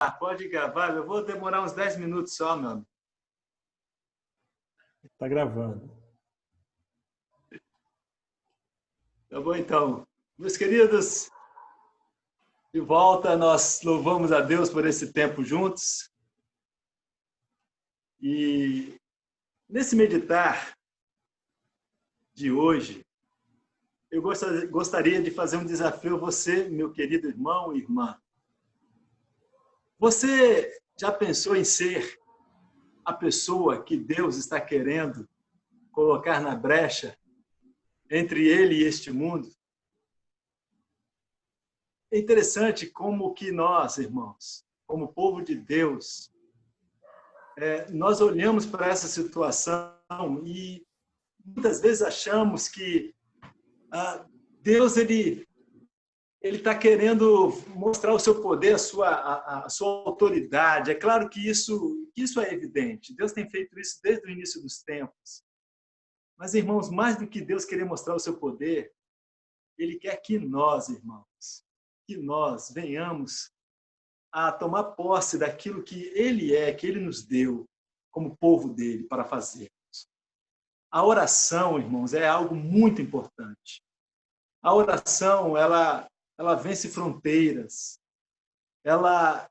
Pode gravar. Eu vou demorar uns 10 minutos só, meu amigo. Está gravando. Tá bom, então. Meus queridos, de volta, nós louvamos a Deus por esse tempo juntos. E nesse meditar de hoje, eu gostaria de fazer um desafio a você, meu querido irmão e irmã. Você já pensou em ser a pessoa que Deus está querendo colocar na brecha entre ele e este mundo? É interessante como que nós, irmãos, como povo de Deus, nós olhamos para essa situação e muitas vezes achamos que Deus ele está querendo mostrar o seu poder, a sua autoridade. É claro que isso é evidente. Deus tem feito isso desde o início dos tempos. Mas, irmãos, mais do que Deus querer mostrar o seu poder, Ele quer que nós, irmãos, que nós venhamos a tomar posse daquilo que Ele é, que Ele nos deu como povo dele para fazermos. A oração, irmãos, é algo muito importante. A oração, ela vence fronteiras. Ela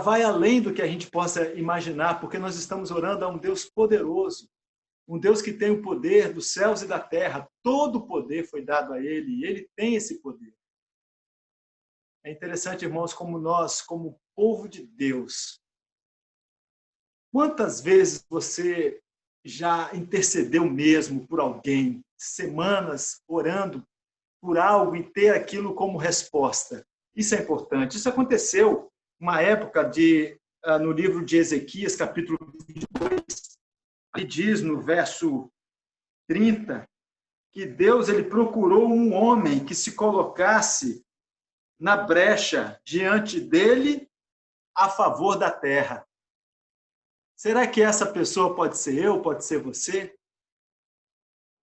vai além do que a gente possa imaginar, porque nós estamos orando a um Deus poderoso, um Deus que tem o poder dos céus e da terra. Todo o poder foi dado a Ele, e Ele tem esse poder. É interessante, irmãos, como nós, como povo de Deus, quantas vezes você já intercedeu mesmo por alguém, semanas orando por algo e ter aquilo como resposta? Isso é importante. Isso aconteceu uma época no livro de Ezequias, capítulo 22, ele diz no verso 30 que Deus ele procurou um homem que se colocasse na brecha diante dele a favor da terra. Será que essa pessoa pode ser eu, pode ser você?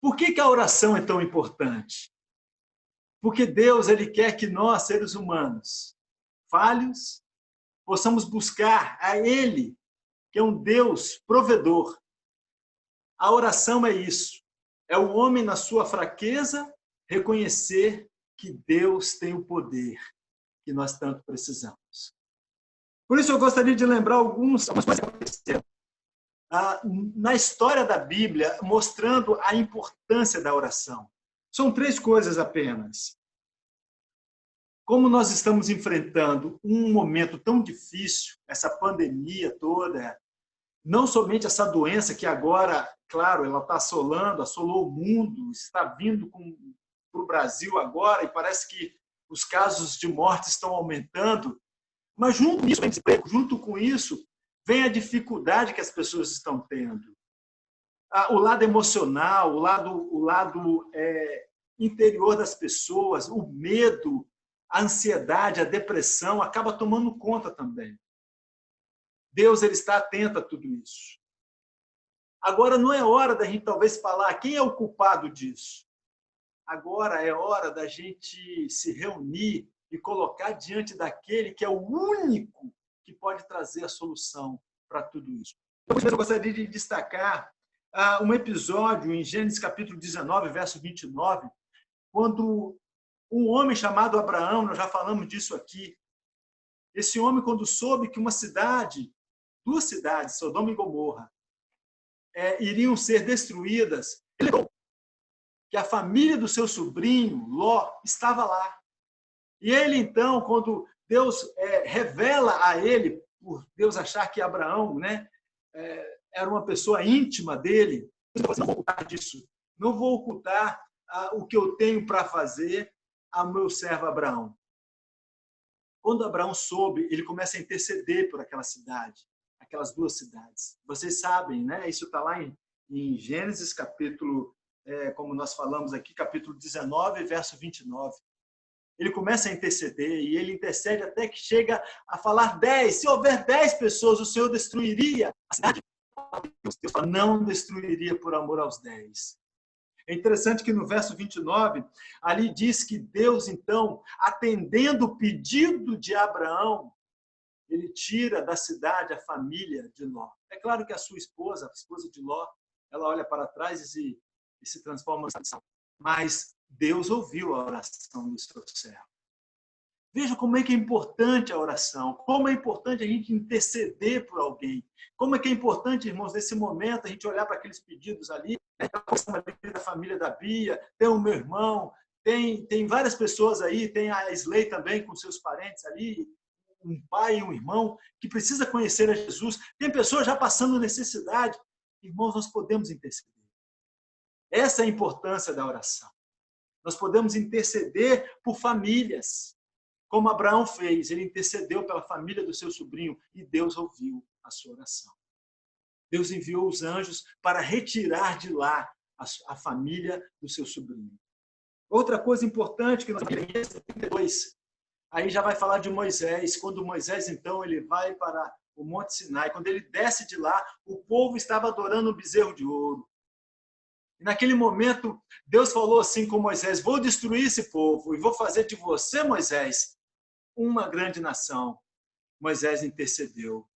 Por que a oração é tão importante? Porque Deus ele quer que nós, seres humanos, falhos, possamos buscar a Ele, que é um Deus provedor. A oração é isso. É o homem, na sua fraqueza, reconhecer que Deus tem o poder que nós tanto precisamos. Por isso, eu gostaria de lembrar algumas coisas que aconteceram na história da Bíblia, mostrando a importância da oração. São 3 coisas apenas. Como nós estamos enfrentando um momento tão difícil, essa pandemia toda, não somente essa doença que agora, claro, ela está assolou o mundo, está vindo para o Brasil agora, e parece que os casos de morte estão aumentando, mas junto com isso, vem a dificuldade que as pessoas estão tendo. O lado emocional, o lado interior das pessoas, o medo, a ansiedade, a depressão, acaba tomando conta também. Deus ele está atento a tudo isso. Agora não é hora da gente talvez falar quem é o culpado disso. Agora é hora da gente se reunir e colocar diante daquele que é o único que pode trazer a solução para tudo isso. Eu gostaria de destacar um episódio em Gênesis capítulo 19, verso 29, quando um homem chamado Abraão, nós já falamos disso aqui, esse homem, quando soube que duas cidades, Sodoma e Gomorra, iriam ser destruídas, ele lembrou que a família do seu sobrinho, Ló, estava lá. E ele, então, quando Deus revela a ele, por Deus achar que Abraão era uma pessoa íntima dele, ele falou assim, não vou ocultar disso, não vou ocultar o que eu tenho para fazer ao meu servo Abraão. Quando Abraão soube, ele começa a interceder por aquela cidade, aquelas 2 cidades. Vocês sabem, né? Isso está lá em Gênesis, capítulo, como nós falamos aqui, capítulo 19, verso 29. Ele começa a interceder e ele intercede até que chega a falar 10. Se houver 10 pessoas, o Senhor destruiria a cidade? Deus não destruiria por amor aos 10. É interessante que no verso 29, ali diz que Deus, então, atendendo o pedido de Abraão, ele tira da cidade a família de Ló. É claro que a sua esposa, a esposa de Ló, ela olha para trás e se transforma em oração. Mas Deus ouviu a oração do seu servo. Veja como é que é importante a oração, como é importante a gente interceder por alguém, como é que é importante, irmãos, nesse momento, a gente olhar para aqueles pedidos ali, da família da Bia, tem o meu irmão, tem várias pessoas aí, tem a Isley também com seus parentes ali, um pai e um irmão que precisa conhecer a Jesus, tem pessoas já passando necessidade. Irmãos, nós podemos interceder. Essa é a importância da oração. Nós podemos interceder por famílias, como Abraão fez. Ele intercedeu pela família do seu sobrinho e Deus ouviu a sua oração. Deus enviou os anjos para retirar de lá a família do seu sobrinho. Outra coisa importante que nós temos em 32, aí já vai falar de Moisés. Quando Moisés, então, ele vai para o Monte Sinai, quando ele desce de lá, o povo estava adorando o bezerro de ouro. E naquele momento, Deus falou assim com Moisés: vou destruir esse povo e vou fazer de você, Moisés, uma grande nação. Moisés intercedeu.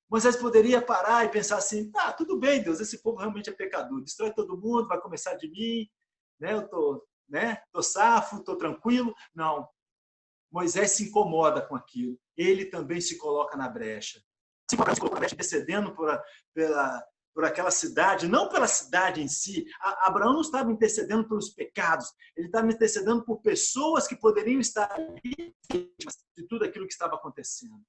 Moisés poderia parar e pensar assim: tá, tudo bem, Deus, esse povo realmente é pecador, destrói todo mundo, vai começar de mim, né? Eu tô safo, tô tranquilo. Não. Moisés se incomoda com aquilo. Ele também se coloca na brecha. Se coloca na brecha, intercedendo por aquela cidade, não pela cidade em si. Abraão não estava intercedendo pelos pecados, ele estava intercedendo por pessoas que poderiam estar ali vítimas de tudo aquilo que estava acontecendo.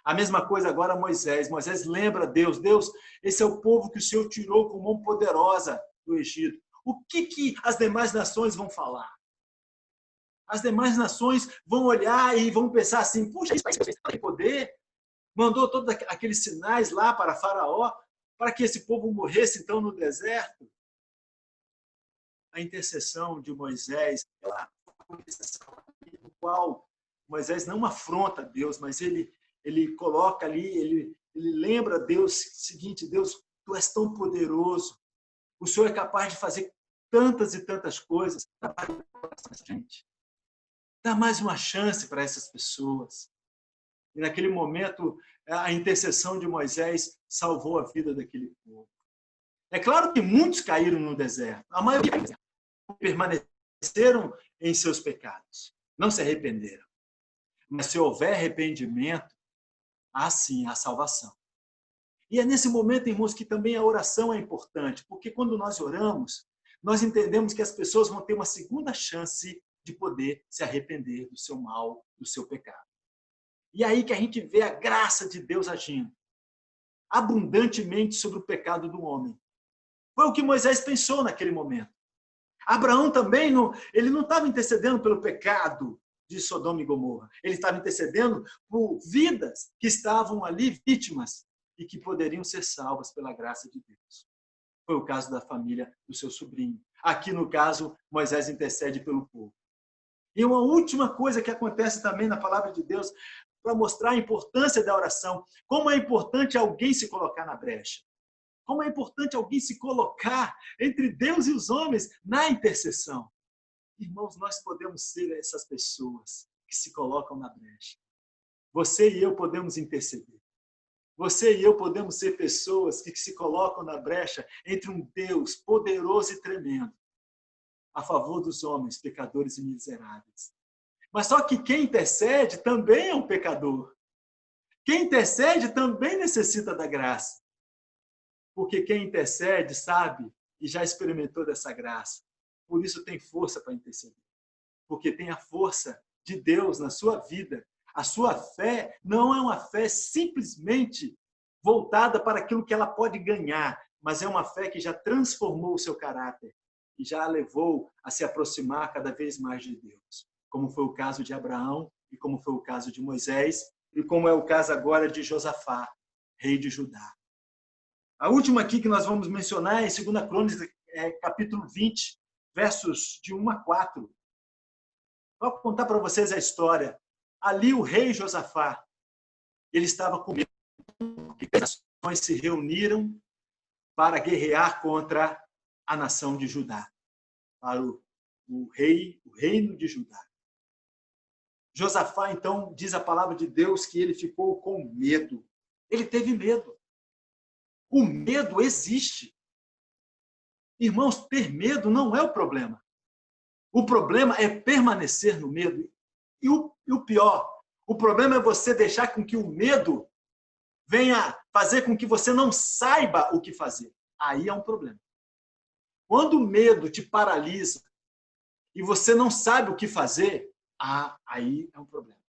A mesma coisa agora Moisés. Moisés lembra Deus. Deus, esse é o povo que o Senhor tirou com mão poderosa do Egito. O que as demais nações vão falar? As demais nações vão olhar e vão pensar assim: puxa, esse país tem poder, mandou todos aqueles sinais lá para Faraó, para que esse povo morresse então no deserto. A intercessão de Moisés, no qual Moisés não afronta Deus, mas ele coloca ali, ele lembra Deus o seguinte: Deus, tu és tão poderoso, o Senhor é capaz de fazer tantas e tantas coisas. Gente, dá mais uma chance para essas pessoas. E naquele momento, a intercessão de Moisés salvou a vida daquele povo. É claro que muitos caíram no deserto. A maioria permaneceram em seus pecados. Não se arrependeram. Mas se houver arrependimento, há sim a salvação. E é nesse momento, irmãos, que também a oração é importante. Porque quando nós oramos, nós entendemos que as pessoas vão ter uma segunda chance de poder se arrepender do seu mal, do seu pecado. E aí que a gente vê a graça de Deus agindo abundantemente sobre o pecado do homem. Foi o que Moisés pensou naquele momento. Abraão também ele não estava intercedendo pelo pecado de Sodoma e Gomorra. Ele estava intercedendo por vidas que estavam ali vítimas e que poderiam ser salvas pela graça de Deus. Foi o caso da família do seu sobrinho. Aqui, no caso, Moisés intercede pelo povo. E uma última coisa que acontece também na palavra de Deus, para mostrar a importância da oração, como é importante alguém se colocar na brecha. Como é importante alguém se colocar entre Deus e os homens na intercessão. Irmãos, nós podemos ser essas pessoas que se colocam na brecha. Você e eu podemos interceder. Você e eu podemos ser pessoas que se colocam na brecha entre um Deus poderoso e tremendo, a favor dos homens, pecadores e miseráveis. Mas só que quem intercede também é um pecador. Quem intercede também necessita da graça. Porque quem intercede sabe e já experimentou dessa graça. Por isso tem força para interceder. Porque tem a força de Deus na sua vida. A sua fé não é uma fé simplesmente voltada para aquilo que ela pode ganhar, mas é uma fé que já transformou o seu caráter e já a levou a se aproximar cada vez mais de Deus. Como foi o caso de Abraão e como foi o caso de Moisés e como é o caso agora de Josafá, rei de Judá. A última aqui que nós vamos mencionar é em 2 Crônicas, capítulo 20, versos de 1 a 4. Vou contar para vocês a história. Ali o rei Josafá, ele estava com medo, porque as nações se reuniram para guerrear contra a nação de Judá, para o reino de Judá. Josafá, então, diz a palavra de Deus que ele ficou com medo. Ele teve medo. O medo existe. Irmãos, ter medo não é o problema. O problema é permanecer no medo. E o pior, o problema é você deixar com que o medo venha fazer com que você não saiba o que fazer. Aí é um problema. Quando o medo te paralisa e você não sabe o que fazer, aí é um problema.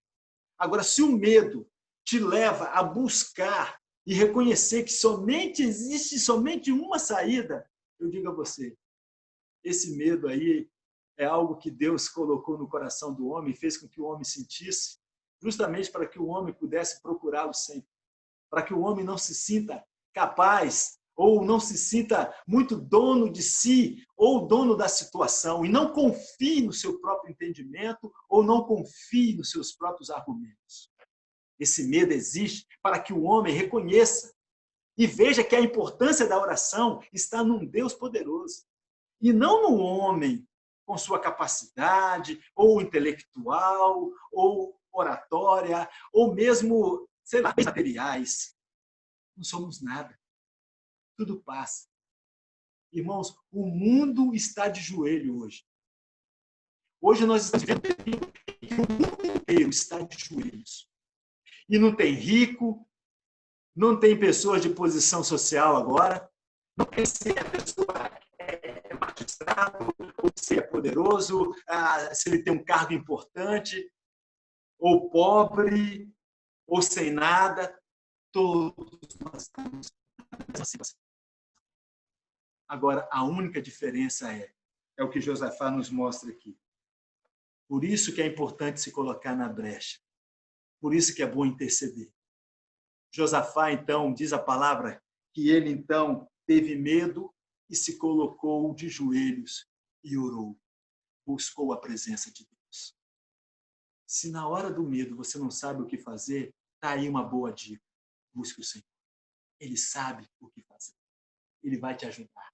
Agora, se o medo te leva a buscar e reconhecer que somente uma saída, eu digo a você, esse medo aí é algo que Deus colocou no coração do homem, fez com que o homem sentisse, justamente para que o homem pudesse procurá-lo sempre, para que o homem não se sinta capaz ou não se sinta muito dono de si ou dono da situação e não confie no seu próprio entendimento ou não confie nos seus próprios argumentos. Esse medo existe para que o homem reconheça e veja que a importância da oração está num Deus poderoso e não no homem com sua capacidade, ou intelectual, ou oratória, ou mesmo, sei lá, materiais. Não somos nada. Tudo passa. Irmãos, o mundo está de joelho hoje. Hoje nós estamos vivendo que o mundo inteiro está de joelhos. E não tem rico, não tem pessoas de posição social agora, não tem se a pessoa é magistrado, ou se é poderoso, se ele tem um cargo importante, ou pobre, ou sem nada, todos nós estamos nessa situação. Agora, a única diferença é o que Josafá nos mostra aqui. Por isso que é importante se colocar na brecha. Por isso que é bom interceder. Josafá, então, diz a palavra que ele, então, teve medo e se colocou de joelhos e orou. Buscou a presença de Deus. Se na hora do medo você não sabe o que fazer, está aí uma boa dica. Busque o Senhor. Ele sabe o que fazer. Ele vai te ajudar.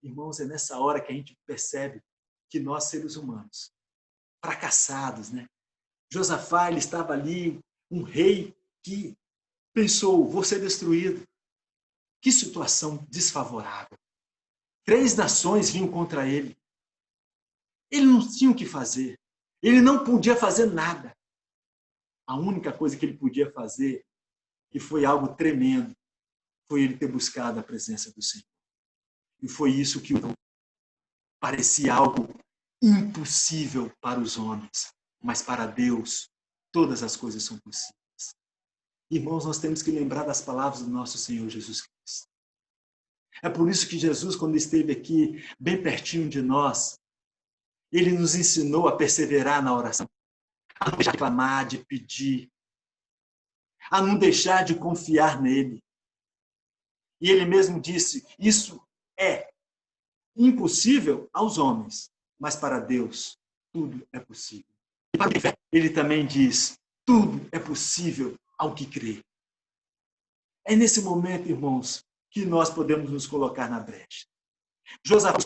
Irmãos, é nessa hora que a gente percebe que nós, seres humanos, fracassados, né? Josafá, ele estava ali, um rei que pensou, vou ser destruído. Que situação desfavorável. 3 nações vinham contra ele. Ele não tinha o que fazer. Ele não podia fazer nada. A única coisa que ele podia fazer, e foi algo tremendo, foi ele ter buscado a presença do Senhor. E foi isso que parecia algo impossível para os homens, mas para Deus todas as coisas são possíveis. Irmãos, nós temos que lembrar das palavras do nosso Senhor Jesus Cristo. É por isso que Jesus, quando esteve aqui, bem pertinho de nós, ele nos ensinou a perseverar na oração, a não deixar de clamar, de pedir, a não deixar de confiar nele. E ele mesmo disse, isso é impossível aos homens, mas para Deus tudo é possível. E para fé, ele também diz, tudo é possível ao que crê. É nesse momento, irmãos, que nós podemos nos colocar na brecha. Josafá,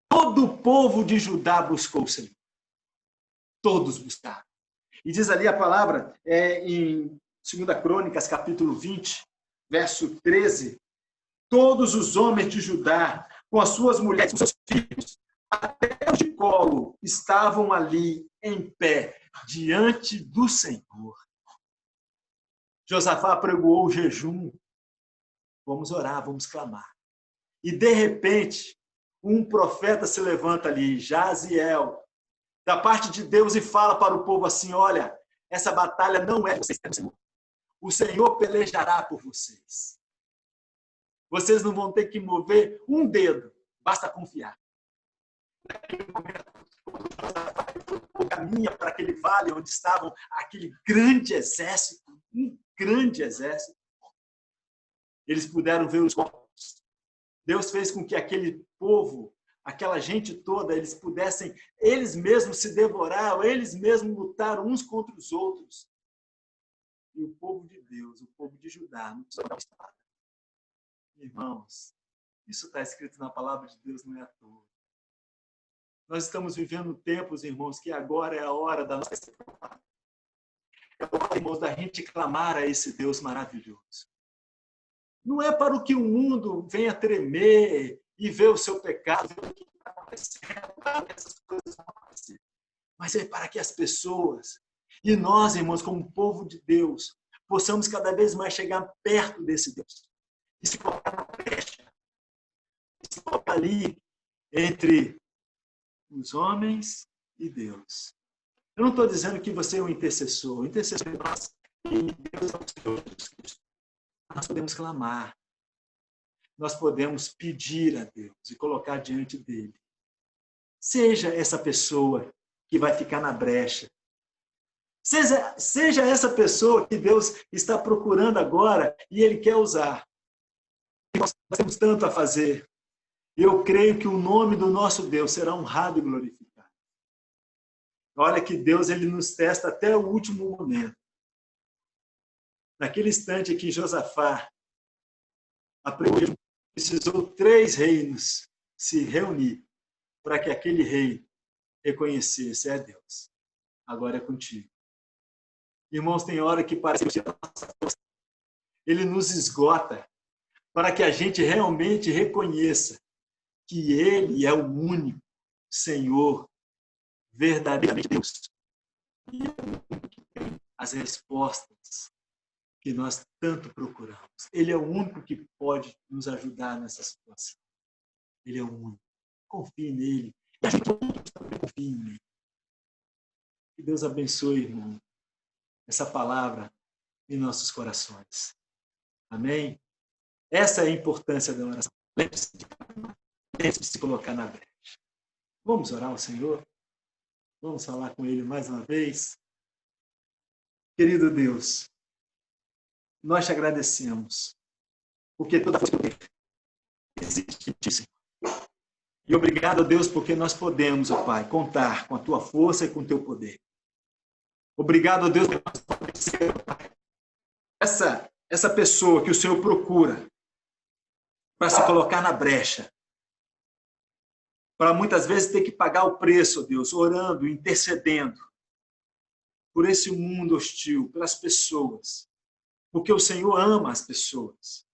todo o povo de Judá buscou o Senhor. Todos buscaram. E diz ali a palavra, em 2 Crônicas, capítulo 20, verso 13, todos os homens de Judá, com as suas mulheres, com seus filhos, até o de colo, estavam ali em pé, diante do Senhor. Josafá apregoou o jejum. Vamos orar, vamos clamar. E, de repente, um profeta se levanta ali, Jaziel, da parte de Deus, e fala para o povo assim, olha, essa batalha não é de vocês, é do Senhor. O Senhor pelejará por vocês. Vocês não vão ter que mover um dedo, basta confiar. Naquele momento, caminha para aquele vale onde estavam aquele grande exército, um grande exército. Eles puderam ver os corpos. Deus fez com que aquele povo, aquela gente toda, eles pudessem, eles mesmos se devorar, ou eles mesmos lutar uns contra os outros. E o povo de Deus, o povo de Judá, não precisou dar espada. Irmãos, isso está escrito na palavra de Deus, não é à toa. Nós estamos vivendo tempos, irmãos, que agora é a hora da nossa... É a hora, irmãos, da gente clamar a esse Deus maravilhoso. Não é para o que o mundo venha tremer e ver o seu pecado, ver o que está acontecendo, essas coisas vão acontecer. Mas é para que as pessoas, e nós, irmãos, como povo de Deus, possamos cada vez mais chegar perto desse Deus. E se colocar na brecha. E se colocar ali entre os homens e Deus. Eu não estou dizendo que você é um intercessor. O intercessor é nós e Deus é o Senhor Jesus Cristo. Nós podemos clamar. Nós podemos pedir a Deus e colocar diante dele. Seja essa pessoa que vai ficar na brecha. Seja essa pessoa que Deus está procurando agora e ele quer usar. Nós temos tanto a fazer. Eu creio que o nome do nosso Deus será honrado e glorificado. Olha que Deus ele nos testa até o último momento. Naquele instante que Josafá precisou 3 reinos se reunir para que aquele rei reconhecesse, é Deus. Agora é contigo. Irmãos, tem hora que parece que ele nos esgota para que a gente realmente reconheça que ele é o único Senhor, verdadeiramente Deus. E as respostas que nós tanto procuramos. Ele é o único que pode nos ajudar nessa situação. Ele é o único. Confie nele. E a gente também confie nele. Que Deus abençoe, irmão, essa palavra em nossos corações. Amém? Essa é a importância da oração. Lembre-se de se colocar na brecha. Vamos orar ao Senhor? Vamos falar com Ele mais uma vez? Querido Deus, nós te agradecemos, porque toda força existe em ti, Senhor. E obrigado, Deus, porque nós podemos, ó Pai, contar com a tua força e com o teu poder. Obrigado, Deus, porque nós podemos ser, ó Pai, essa pessoa que o Senhor procura para se colocar na brecha, para muitas vezes ter que pagar o preço, Deus, orando, intercedendo por esse mundo hostil, pelas pessoas, porque o Senhor ama as pessoas.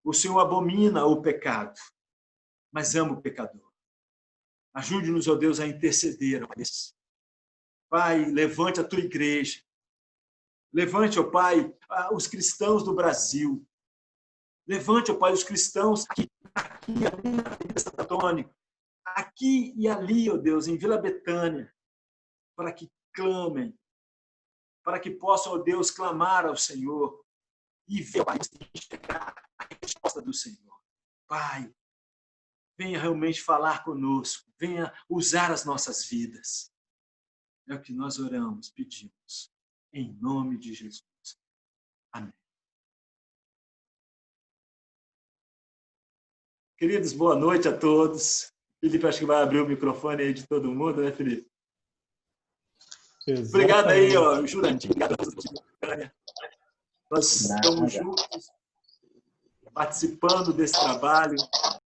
O Senhor abomina o pecado, mas ama o pecador. Ajude-nos, ó Deus, a interceder, ó Deus. Pai, levante a tua igreja. Levante, ó Pai, os cristãos do Brasil. Levante, ó Pai, os cristãos aqui e ali na Igreja Santo Antônio. Aqui e ali, ó Deus, em Vila Betânia, para que clamem, para que possam, ó Deus, clamar ao Senhor e ver, Pai, chegar a resposta do Senhor. Pai, venha realmente falar conosco, venha usar as nossas vidas. É o que nós oramos, pedimos, em nome de Jesus. Amém. Queridos, boa noite a todos. Felipe, acho que vai abrir o microfone aí de todo mundo, né, Felipe? Exatamente. Obrigado aí, ó, Jurandir. Obrigado a todos. Nós estamos juntos, participando desse trabalho.